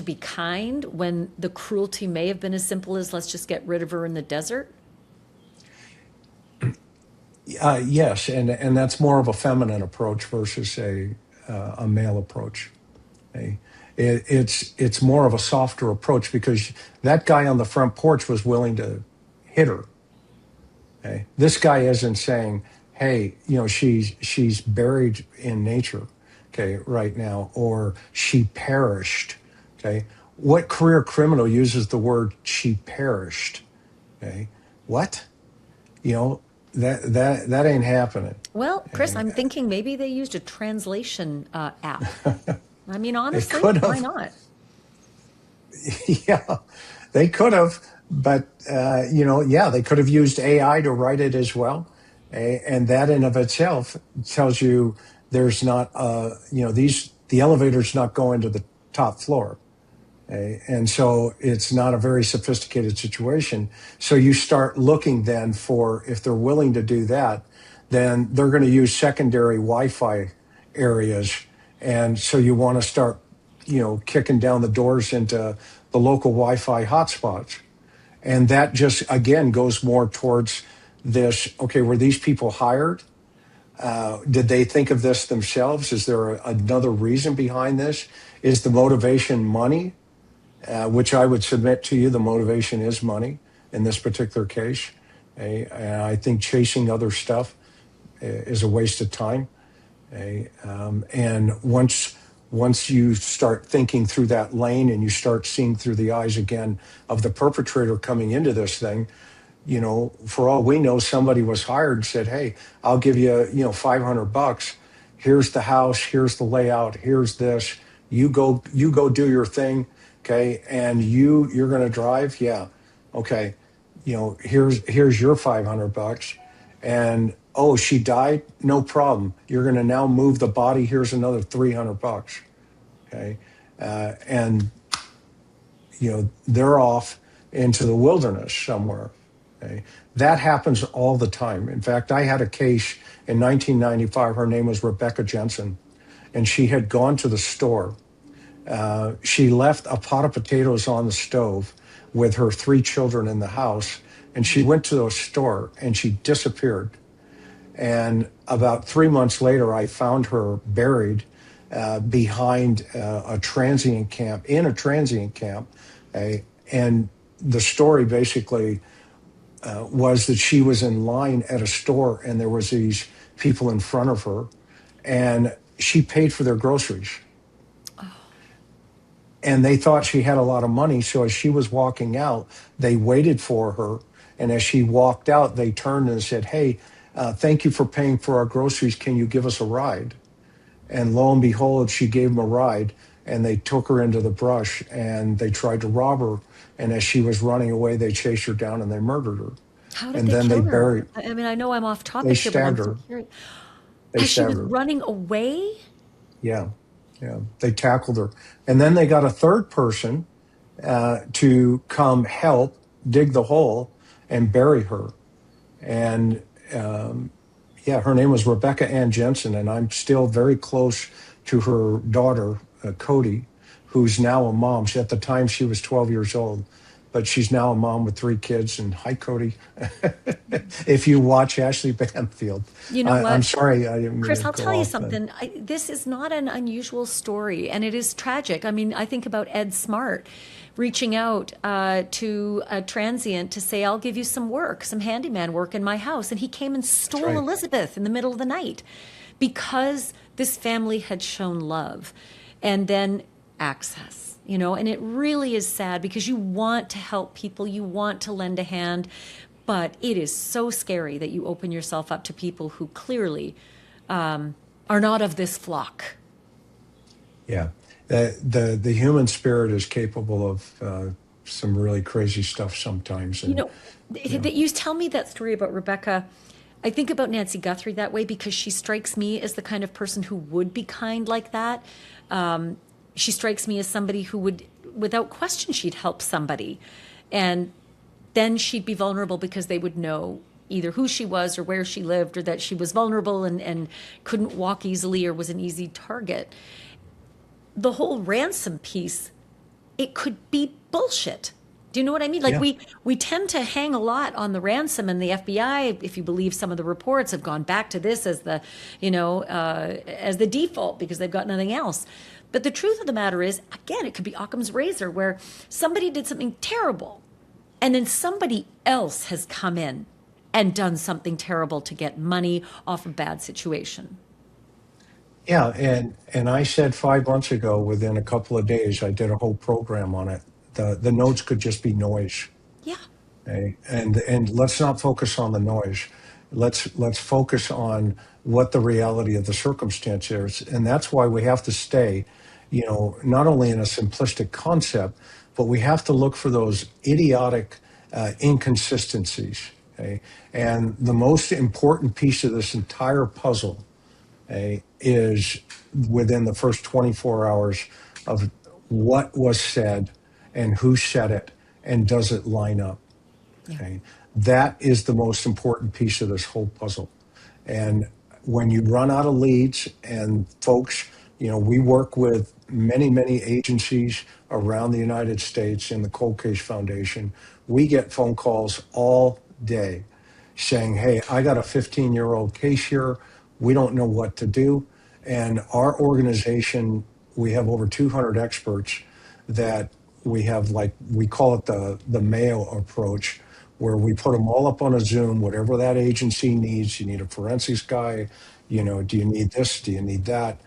be kind when the cruelty may have been as simple as let's just get rid of her in the desert? Yes, and that's more of a feminine approach versus a male approach. It's more of a softer approach because that guy on the front porch was willing to hit her. Okay? This guy isn't saying, "Hey, she's buried in nature, okay, right now," or "she perished." Okay, what career criminal uses the word "she perished"? Okay, what? That ain't happening. Well, Chris, I'm thinking maybe they used a translation app. I mean, honestly, why not? Yeah, they could have, but they could have used AI to write it as well, and that in of itself tells you there's not, the elevator's not going to the top floor. And so it's not a very sophisticated situation. So you start looking then for, if they're willing to do that, then they're going to use secondary Wi-Fi areas. And so you want to start, kicking down the doors into the local Wi-Fi hotspots. And that just, again, goes more towards this, okay, were these people hired? Did they think of this themselves? Is there another reason behind this? Is the motivation money? Which I would submit to you, the motivation is money in this particular case. I think chasing other stuff is a waste of time. And once you start thinking through that lane and you start seeing through the eyes again of the perpetrator coming into this thing, for all we know, somebody was hired and said, "Hey, I'll give you, $500. Here's the house. Here's the layout. Here's this. You go do your thing." Okay, and you're going to drive, yeah. Okay, here's your $500, and oh, she died, no problem. You're going to now move the body. Here's another $300. Okay, and they're off into the wilderness somewhere. Okay, that happens all the time. In fact, I had a case in 1995. Her name was Rebecca Jensen, and she had gone to the store. She left a pot of potatoes on the stove with her 3 children in the house, and she went to the store and she disappeared. And about 3 months later, I found her buried behind a transient camp, and the story basically was that she was in line at a store and there was these people in front of her, and she paid for their groceries. And they thought she had a lot of money. So as she was walking out, they waited for her. And as she walked out, they turned and said, "Hey, thank you for paying for our groceries. Can you give us a ride?" And lo and behold, she gave them a ride. And they took her into the brush and they tried to rob her. And as she was running away, they chased her down and they murdered her. How did And they then kill they her? buried. I mean, I know I'm off topic They here, but I'm stabbed so her. curious. They As she was stabbed her. running away? Yeah. They tackled her. And then they got a third person to come help dig the hole and bury her. And her name was Rebecca Ann Jensen, and I'm still very close to her daughter, Cody, who's now a mom. At the time, she was 12 years old, but she's now a mom with 3 kids. And hi, Cody. If you watch Ashleigh Banfield. You know what? I'm sorry. I didn't mean Chris, to I'll go tell you off, something. This is not an unusual story, and it is tragic. I mean, I think about Ed Smart reaching out to a transient to say, "I'll give you some work, some handyman work in my house." And he came and stole right. Elizabeth in the middle of the night because this family had shown love and then access, and it really is sad because you want to help people, you want to lend a hand, but it is so scary that you open yourself up to people who clearly are not of this flock. Yeah. The human spirit is capable of some really crazy stuff sometimes. You And know, that you tell me that story about Rebecca. I think about Nancy Guthrie that way because she strikes me as the kind of person who would be kind like that. She strikes me as somebody who would, without question, she'd help somebody. And then she'd be vulnerable because they would know either who she was or where she lived or that she was vulnerable and couldn't walk easily or was an easy target. The whole ransom piece, it could be bullshit. Do you know what I mean? Like yeah, we tend to hang a lot on the ransom, and the FBI, if you believe some of the reports, have gone back to this as the, as the default because they've got nothing else. But the truth of the matter is, again, it could be Occam's razor where somebody did something terrible, and then somebody else has come in and done something terrible to get money off a bad situation. yeah. And I said 5 months ago, within a couple of days, I did a whole program on it. The notes could just be noise. Yeah. Okay? And let's not focus on the noise. Let's focus on what the reality of the circumstance is, and that's why we have to stay, not only in a simplistic concept, but we have to look for those idiotic inconsistencies. Okay? And the most important piece of this entire puzzle, okay, is within the first 24 hours of what was said and who said it and does it line up. Yeah. Okay. That is the most important piece of this whole puzzle. And when you run out of leads, and folks, we work with many, many agencies around the United States in the Cold Case Foundation. We get phone calls all day saying, hey, I got a 15-year-old case here. We don't know what to do. And our organization, we have over 200 experts that we have, like, we call it the Mayo approach, where we put them all up on a Zoom, whatever that agency needs. You need a forensics guy, do you need this? Do you need that?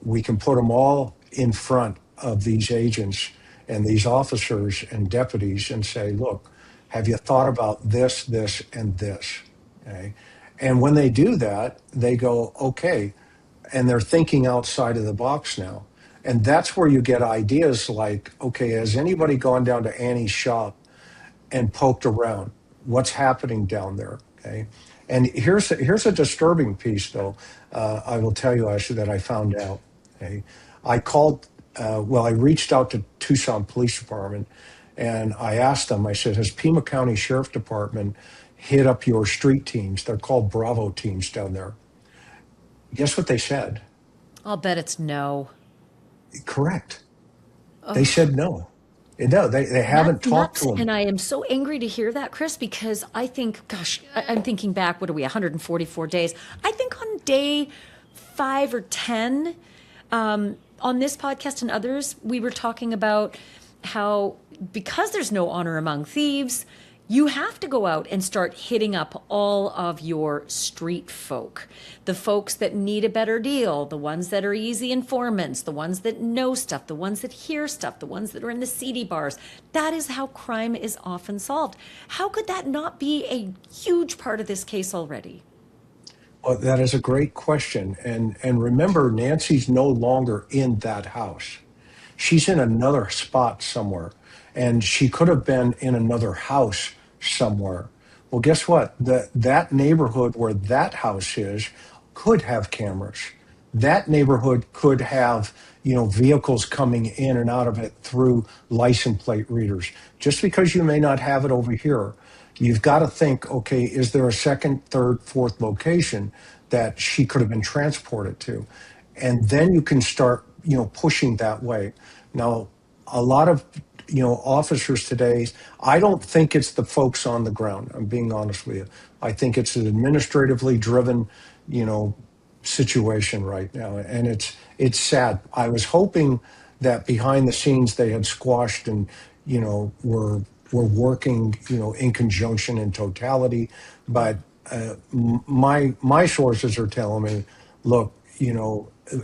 We can put them all in front of these agents and these officers and deputies and say, look, have you thought about this, this, and this? Okay. And when they do that, they go, okay. And they're thinking outside of the box now. And that's where you get ideas like, okay, has anybody gone down to Annie's shop and poked around? What's happening down there? Okay. And here's a disturbing piece, though. I will tell you, Ashley, that I found out. Okay. I called, I reached out to Tucson Police Department, and I asked them, I said, has Pima County Sheriff Department hit up your street teams? They're called Bravo teams down there. Guess what they said? I'll bet it's no. Correct. They said no. No, they haven't That's talked nuts. to them. And I am so angry to hear that, Chris, because I think, gosh, I'm thinking back, what are we, 144 days? I think on day 5 or 10, on this podcast and others, we were talking about how because there's no honor among thieves, you have to go out and start hitting up all of your street folk, the folks that need a better deal, the ones that are easy informants, the ones that know stuff, the ones that hear stuff, the ones that are in the seedy bars. That is how crime is often solved. How could that not be a huge part of this case already? Well, that is a great question. And remember, Nancy's no longer in that house. She's in another spot somewhere. And she could have been in another house somewhere. Well, guess what? That neighborhood where that house is could have cameras. That neighborhood could have, vehicles coming in and out of it through license plate readers. Just because you may not have it over here, you've got to think, okay, is there a second, third, fourth location that she could have been transported to? And then you can start, pushing that way. Now, a lot of, officers today, I don't think it's the folks on the ground. I'm being honest with you. I think it's an administratively driven, situation right now. And it's sad. I was hoping that behind the scenes they had squashed and, were working, in conjunction in totality. But my sources are telling me, look,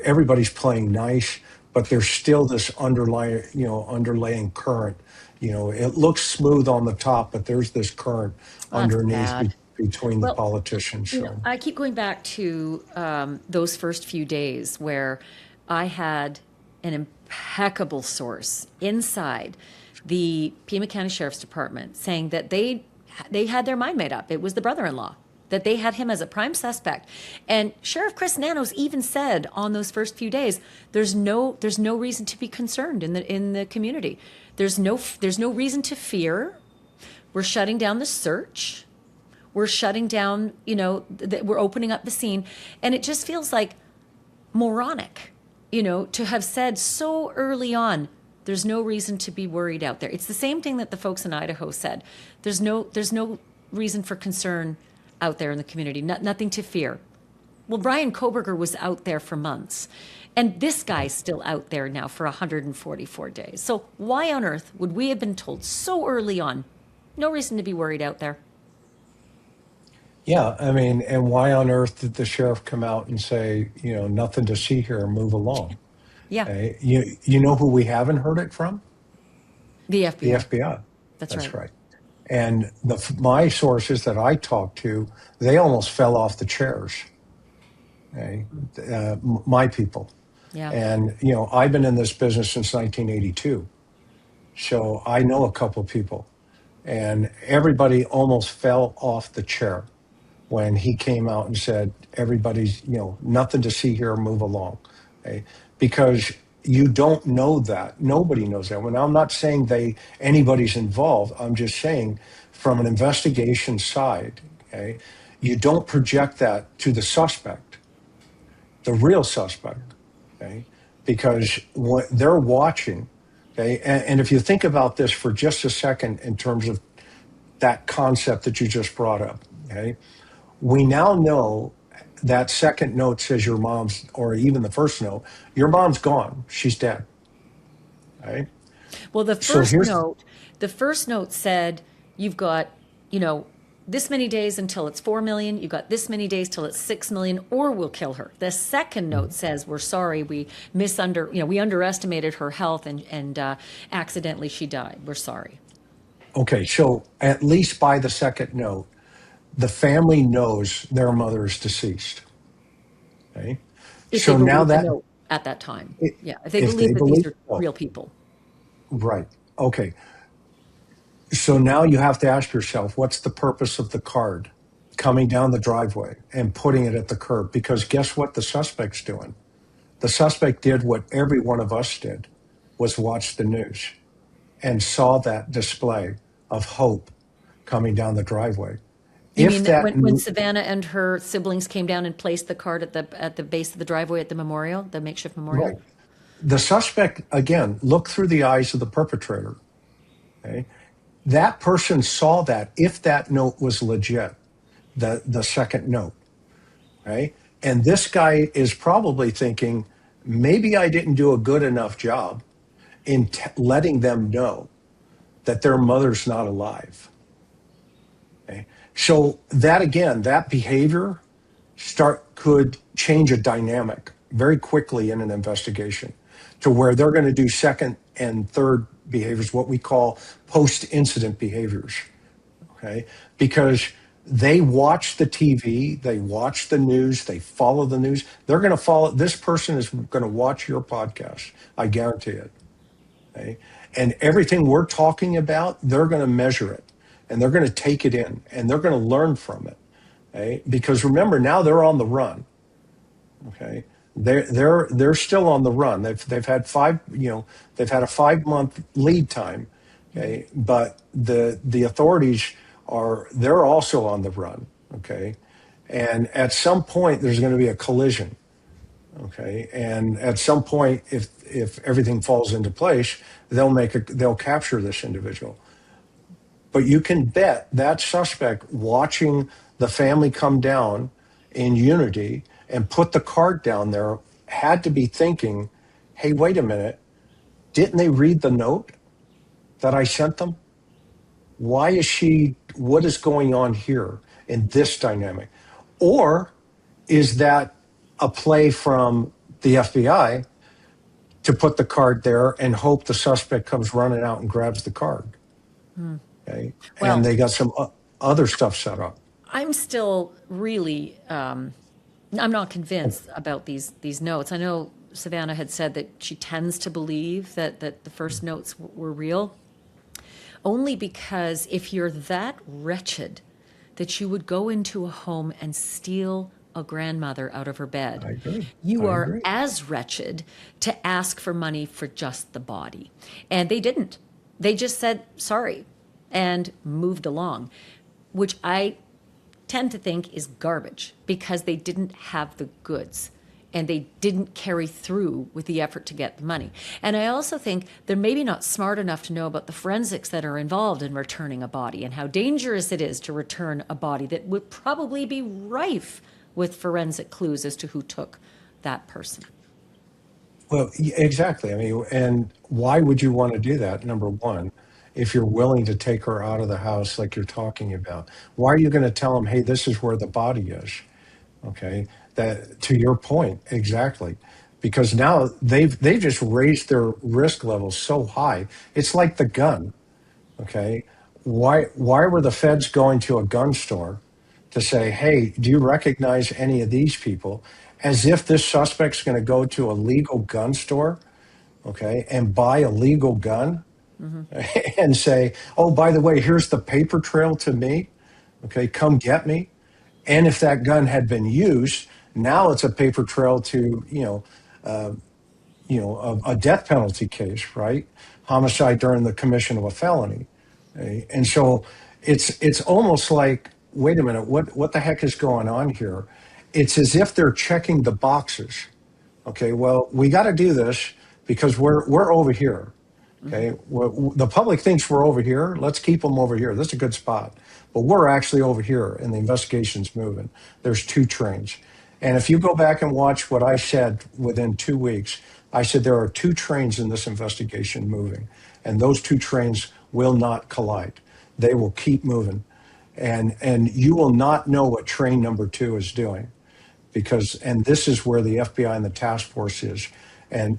everybody's playing nice, but there's still this underlaying current. It looks smooth on the top, but there's this current That's underneath bad. between the Well, politicians. So I keep going back to those first few days where I had an impeccable source inside the Pima County Sheriff's Department saying that they had their mind made up. It was the brother-in-law, that they had him as a prime suspect. And Sheriff Chris McDonough even said on those first few days, there's no reason to be concerned in the community. There's no reason to fear. We're shutting down the search. We're shutting down, we're opening up the scene. And it just feels like moronic, to have said so early on, there's no reason to be worried out there. It's the same thing that the folks in Idaho said. There's no reason for concern out there in the community, nothing to fear. Well, Brian Koberger was out there for months, and this guy's still out there now for 144 days. So why on earth would we have been told so early on, no reason to be worried out there? Yeah, I mean, and why on earth did the sheriff come out and say, nothing to see here, move along? Yeah. Okay? You know who we haven't heard it from? The FBI. The FBI. That's right. And my sources that I talked to, they almost fell off the chairs. Okay? My people. Yeah. And, I've been in this business since 1982. So I know a couple people. And everybody almost fell off the chair when he came out and said, everybody's, nothing to see here, move along. Okay? Because you don't know that. Nobody knows that. When I'm not saying anybody's involved, I'm just saying from an investigation side, okay, you don't project that to the suspect, the real suspect, okay, because they're watching, okay, and if you think about this for just a second in terms of that concept that you just brought up, okay, we now know that second note says your mom's, or even the first note, your mom's gone. She's dead. Right? Well, the first note said you've got, this many days until it's 4 million. You've got this many days till it's 6 million, or we'll kill her. The second note says we're sorry, we underestimated her health and accidentally she died. We're sorry. Okay, so at least by the second note, the family knows their mother is deceased. Okay, so now that at that time, if they believe that these are real people, right? Okay, so now you have to ask yourself, what's the purpose of the card coming down the driveway and putting it at the curb? Because guess what the suspect's doing? The suspect did what every one of us did, was watch the news and saw that display of hope coming down the driveway. You mean that when Savannah and her siblings came down and placed the card at the base of the driveway at the memorial, the makeshift memorial? Right. The suspect, again, look through the eyes of the perpetrator. Okay? That person saw that, if that note was legit, the second note. Okay? And this guy is probably thinking, maybe I didn't do a good enough job in letting them know that their mother's not alive. Okay? So that, again, that behavior could change a dynamic very quickly in an investigation to where they're going to do second and third behaviors, what we call post-incident behaviors, okay? Because they watch the TV, they watch the news, they follow the news. They're going to follow, this person is going to watch your podcast, I guarantee it, okay? And everything we're talking about, they're going to measure it. And they're going to take it in, and they're going to learn from it, okay? Because remember, now they're on the run, okay? They're still on the run. They've had a 5-month lead time, okay? But the authorities they're also on the run, okay? And at some point, there's going to be a collision, okay? And at some point, if everything falls into place, they'll capture this individual. But you can bet that suspect watching the family come down in unity and put the card down there had to be thinking, hey, wait a minute, didn't they read the note that I sent them? What is going on here in this dynamic? Or is that a play from the FBI to put the card there and hope the suspect comes running out and grabs the card? Okay. Well, and they got some other stuff set up. I'm still really, I'm not convinced about these notes. I know Savannah had said that she tends to believe that the first notes were real. only because if you're that wretched that you would go into a home and steal a grandmother out of her bed, I agree. you I are agree. as wretched to ask for money for just the body. And they didn't. They just said sorry and moved along, which I tend to think is garbage because they didn't have the goods and they didn't carry through with the effort to get the money. And I also think they're maybe not smart enough to know about the forensics that are involved in returning a body and how dangerous it is to return a body that would probably be rife with forensic clues as to who took that person. Well, exactly. I mean, and why would you want to do that? Number one, if you're willing to take her out of the house like you're talking about, why are you going to tell them, hey, this is where the body is? Okay. That, to your point, exactly. Because now they've just raised their risk levels so high. It's like the gun. Okay. Why were the feds going to a gun store to say, hey, do you recognize any of these people? As if this suspect's going to go to a legal gun store, okay, and buy a legal gun and say, oh, by the way, here's the paper trail to me. Okay, come get me. And if that gun had been used, now it's a paper trail to, a death penalty case, right? Homicide during the commission of a felony. Okay? And so it's almost like, wait a minute, what the heck is going on here? It's as if they're checking the boxes. Okay, well, we got to do this because we're over here. Okay, the public thinks we're over here. Let's keep them over here. This is a good spot, but we're actually over here, and the investigation's moving. There's two trains, and if you go back and watch what I said within 2 weeks, I said there are two trains in this investigation moving, and those two trains will not collide. They will keep moving, and you will not know what train number two is doing because and this is where the FBI and the task force is,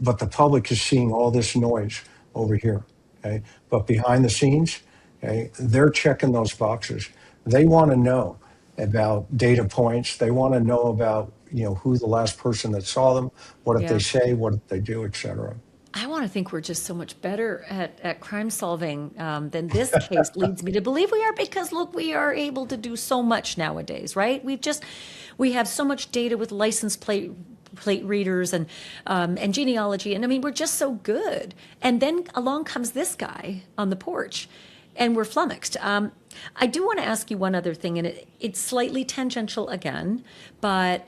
but the public is seeing all this noise over here, okay? But behind the scenes, okay, they're checking those boxes. They want to know about data points. They want to know about who the last person that saw them, what did Yeah. they say, what did they do, et cetera. I want to think we're just so much better at crime solving than this case leads me to believe we are because look, we are able to do so much nowadays, right? We have so much data with license plate readers and genealogy, and I mean we're just so good. And then along comes this guy on the porch, and we're flummoxed. I do want to ask you one other thing, and it's slightly tangential again, but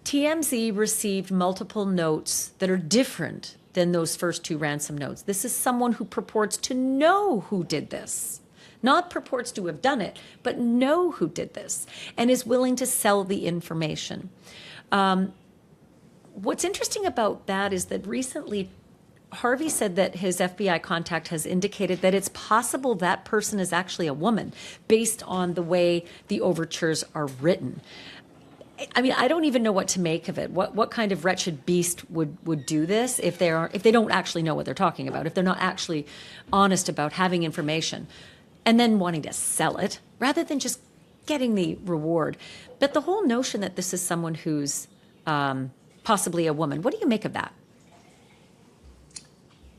TMZ received multiple notes that are different than those first two ransom notes. This is someone who purports to know who did this, not purports to have done it, but know who did this and is willing to sell the information. What's interesting about that is that recently Harvey said that his FBI contact has indicated that it's possible that person is actually a woman based on the way the overtures are written. I mean, I don't even know what to make of it. What kind of wretched beast would do this if they don't actually know what they're talking about, if they're not actually honest about having information and then wanting to sell it rather than just getting the reward. But the whole notion that this is someone who's possibly a woman, what do you make of that?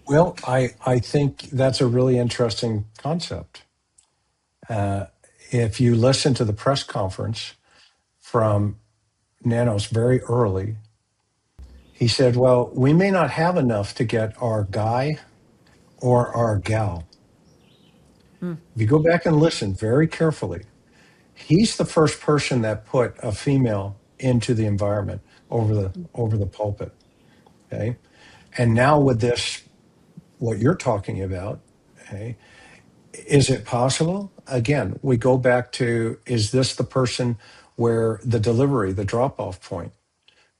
Well, I think that's a really interesting concept. If you listen to the press conference from Nanos very early, he said, well, we may not have enough to get our guy or our gal. If you go back and listen very carefully, he's the first person that put a female into the environment over the pulpit. Okay. And now with this, what you're talking about, okay, is it possible? Again, we go back to, is this the person where the delivery, the drop-off point?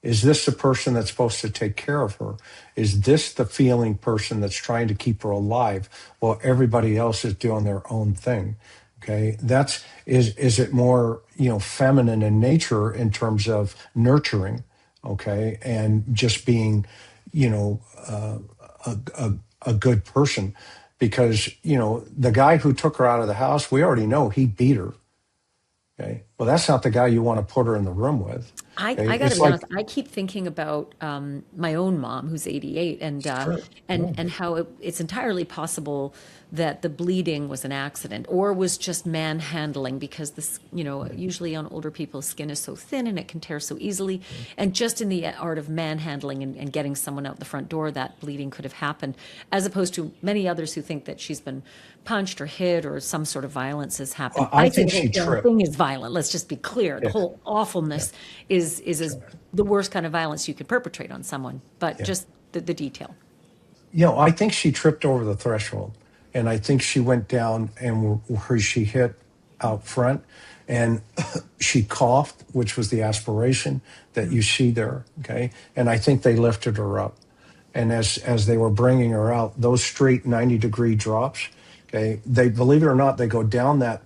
Is this the person that's supposed to take care of her? Is this the feeling person that's trying to keep her alive while everybody else is doing their own thing? Okay, is it more feminine in nature in terms of nurturing? Okay, and just being a good person, because the guy who took her out of the house, we already know he beat her. Okay, well, that's not the guy you want to put her in the room with. Okay? I got to It's be like, honest. I keep thinking about my own mom, who's 88, sure, yeah. and how it's entirely possible that the bleeding was an accident or was just manhandling, because this, usually on older people's skin is so thin and it can tear so easily. And just in the art of manhandling and getting someone out the front door, that bleeding could have happened, as opposed to many others who think that she's been punched or hit or some sort of violence has happened. I think the she whole tripped. thing is violent. Let's just be clear. The Yes. whole awfulness is the worst kind of violence you could perpetrate on someone, but just the detail. I think she tripped over the threshold, and I think she went down and she hit out front, and she coughed, which was the aspiration that you see there. Okay, and I think they lifted her up, and as they were bringing her out, those straight 90-degree drops. Okay, they, believe it or not, they go down that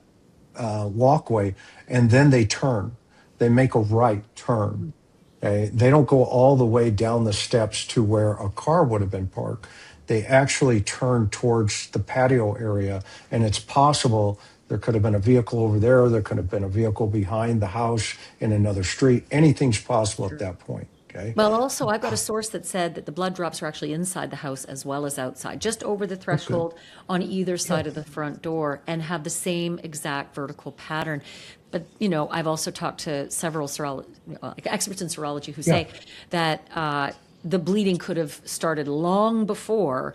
walkway, and then they turn. They make a right turn. Okay? They don't go all the way down the steps to where a car would have been parked. They actually turn towards the patio area, and it's possible there could have been a vehicle over there. There could have been a vehicle behind the house in another street. Anything's possible at that point. Okay. Well, also, I've got a source that said that the blood drops are actually inside the house as well as outside, just over the threshold on either side of the front door, and have the same exact vertical pattern. But, I've also talked to several experts in serology who say that the bleeding could have started long before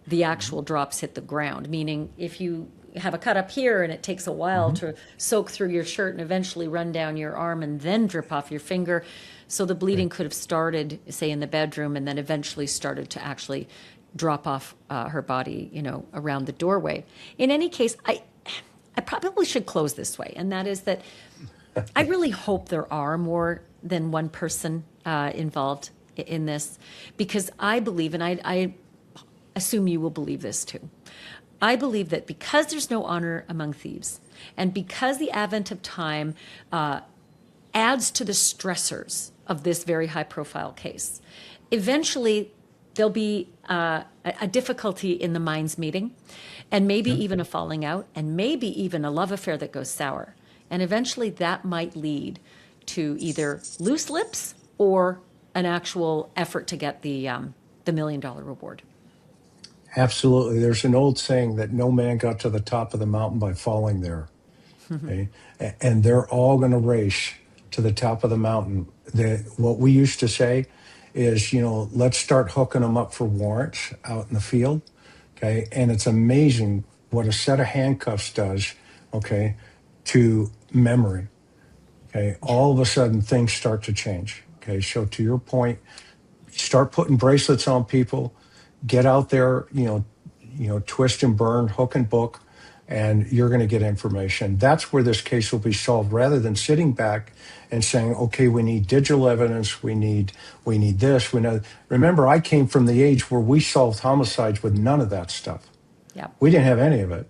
the actual drops hit the ground, meaning if you have a cut up here and it takes a while to soak through your shirt and eventually run down your arm and then drip off your finger. So the bleeding could have started, say, in the bedroom, and then eventually started to actually drop off her body, around the doorway. In any case, I probably should close this way, and that is that I really hope there are more than one person involved in this, because I believe, and I assume you will believe this too, I believe that because there's no honor among thieves, and because the advent of time adds to the stressors of this very high-profile case, eventually there'll be a difficulty in the minds meeting, and maybe even a falling out, and maybe even a love affair that goes sour. And eventually that might lead to either loose lips or an actual effort to get the $1 million reward. Absolutely. There's an old saying that no man got to the top of the mountain by falling there. Okay? And they're all going to race to the top of the mountain. What we used to say is, let's start hooking them up for warrants out in the field. Okay. And it's amazing what a set of handcuffs does, okay, to memory. Okay. All of a sudden things start to change. Okay. So to your point, start putting bracelets on people, get out there, twist and burn, hook and book, and you're going to get information. That's where this case will be solved, rather than sitting back and saying, okay, we need digital evidence, we need this, we know. Remember, I came from the age where we solved homicides with none of that stuff. Yeah. We didn't have any of it.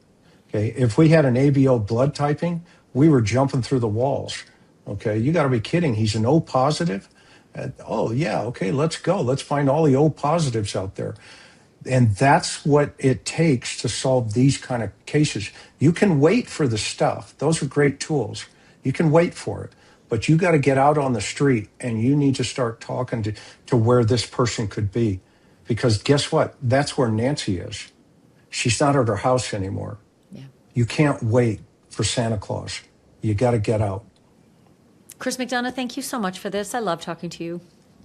Okay. If we had an ABO blood typing, we were jumping through the walls. Okay. You got to be kidding. He's an O positive. Oh yeah. Okay. Let's go. Let's find all the O positives out there. And that's what it takes to solve these kind of cases. You can wait for the stuff. Those are great tools. You can wait for it. But you got to get out on the street, and you need to start talking to where this person could be. Because guess what? That's where Nancy is. She's not at her house anymore. Yeah. You can't wait for Santa Claus. You got to get out. Chris McDonough, thank you so much for this. I love talking to you.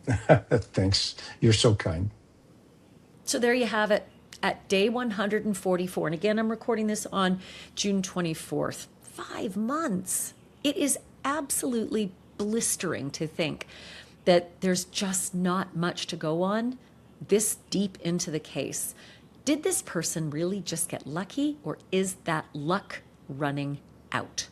Thanks. You're so kind. So there you have it at day 144. And again, I'm recording this on June 24th. 5 months. It is absolutely blistering to think that there's just not much to go on this deep into the case. Did this person really just get lucky, or is that luck running out?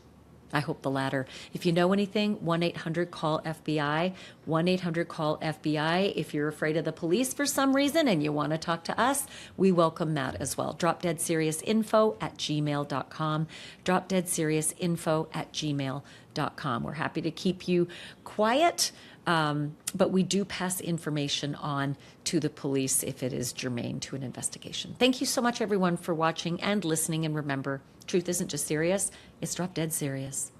I hope the latter. If you know anything, 1-800-CALL-FBI, 1-800-CALL-FBI. If you're afraid of the police for some reason and you want to talk to us, we welcome that as well. dropdeadseriousinfo@gmail.com, dropdeadseriousinfo@gmail.com. We're happy to keep you quiet, but we do pass information on to the police if it is germane to an investigation. Thank you so much, everyone, for watching and listening. And remember, truth isn't just serious, it's drop dead serious.